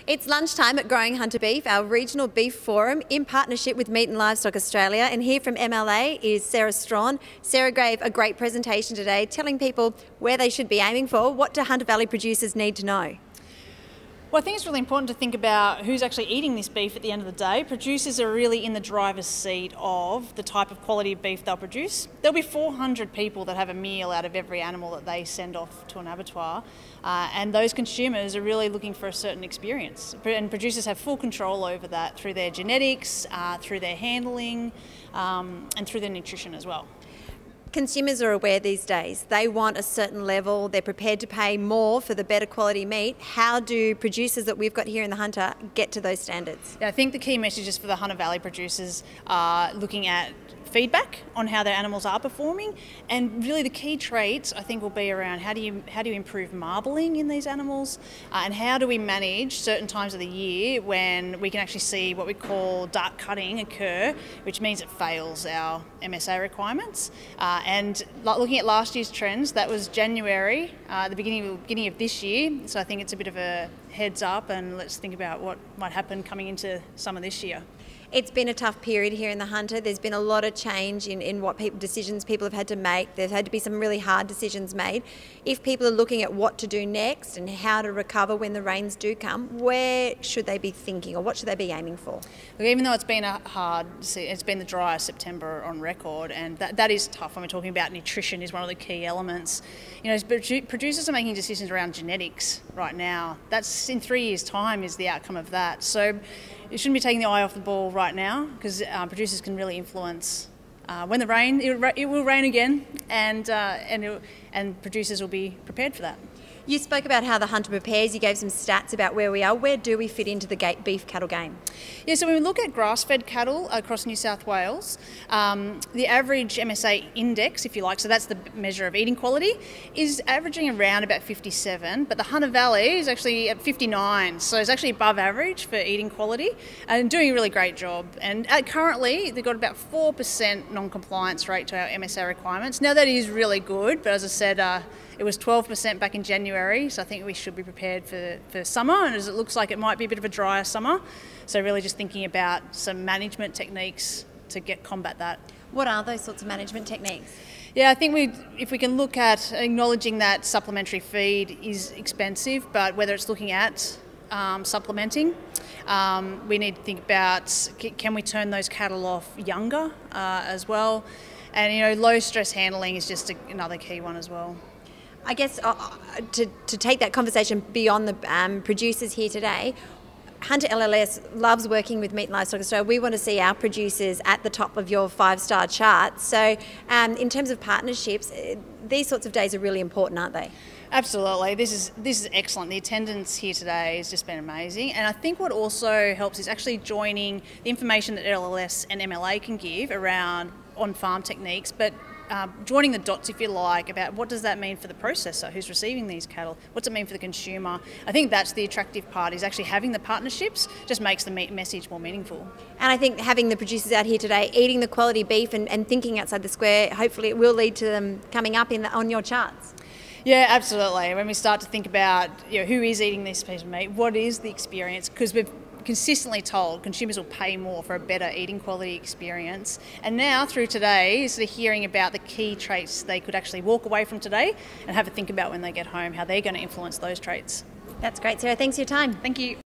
It's lunchtime at Growing Hunter Beef, our regional beef forum in partnership with Meat and Livestock Australia. And here from MLA is Sarah Strachan. Sarah gave a great presentation today telling people where they should be aiming for. What do Hunter Valley producers need to know? Well, I think it's really important to think about who's actually eating this beef at the end of the day. Producers are really in the driver's seat of the type of quality of beef they'll produce. There'll be 400 people that have a meal out of every animal that they send off to an abattoir, and those consumers are really looking for a certain experience. And producers have full control over that through their genetics, through their handling, and through their nutrition as well. Consumers are aware these days. They want a certain level. They're prepared to pay more for the better quality meat. How do producers that we've got here in the Hunter get to those standards? Yeah, I think the key messages for the Hunter Valley producers are looking at feedback on how their animals are performing, and really the key traits I think will be around how do you improve marbling in these animals, and how do we manage certain times of the year when we can actually see what we call dark cutting occur, which means it fails our MSA requirements. And looking at last year's trends, that was January, the beginning of this year, so I think it's a bit of a heads up, and let's think about what might happen coming into summer this year. It's been a tough period here in the Hunter. There's been a lot of change in what decisions people have had to make. There's had to be some really hard decisions made. If people are looking at what to do next and how to recover when the rains do come, where should they be thinking, or what should they be aiming for? Look, even though it's been it's been the driest September on record, and that is tough when we're talking about nutrition is one of the key elements. You know, producers are making decisions around genetics right now. That's in 3 years' time is the outcome of that. So you shouldn't be taking the eye off the ball right now, because producers can really influence when it will rain again, and producers will be prepared for that. You spoke about how the Hunter prepares. You gave some stats about where we are. Where do we fit into the beef cattle game? Yeah, so when we look at grass-fed cattle across New South Wales, the average MSA index, if you like, so that's the measure of eating quality, is averaging around about 57, but the Hunter Valley is actually at 59, so it's actually above average for eating quality and doing a really great job. And currently, they've got about 4% non-compliance rate to our MSA requirements. Now that is really good, but as I said, it was 12% back in January, so I think we should be prepared for summer, and as it looks like it might be a bit of a drier summer, so really just thinking about some management techniques to combat that. What are those sorts of management techniques? Yeah, I think if we can look at acknowledging that supplementary feed is expensive, but whether it's looking at supplementing, we need to think about can we turn those cattle off younger as well, and you know, low stress handling is just another key one as well. I guess to take that conversation beyond the producers here today, Hunter LLS loves working with Meat and Livestock Australia. We want to see our producers at the top of your 5-star chart. So in terms of partnerships, these sorts of days are really important, aren't they? Absolutely. This is excellent. The attendance here today has just been amazing. And I think what also helps is actually joining the information that LLS and MLA can give around on-farm techniques, but joining the dots, if you like, about what does that mean for the processor who's receiving these cattle, what's it mean for the consumer. I think that's the attractive part, is actually having the partnerships just makes the message more meaningful. And I think having the producers out here today eating the quality beef and thinking outside the square, hopefully it will lead to them coming up on your charts. Yeah, absolutely. When we start to think about, you know, who is eating this piece of meat, what is the experience, because we've consistently told consumers will pay more for a better eating quality experience, and now through today sort of hearing about the key traits they could actually walk away from today and have a think about when they get home, how they're going to influence those traits. That's great, Sarah. Thanks for your time. Thank you.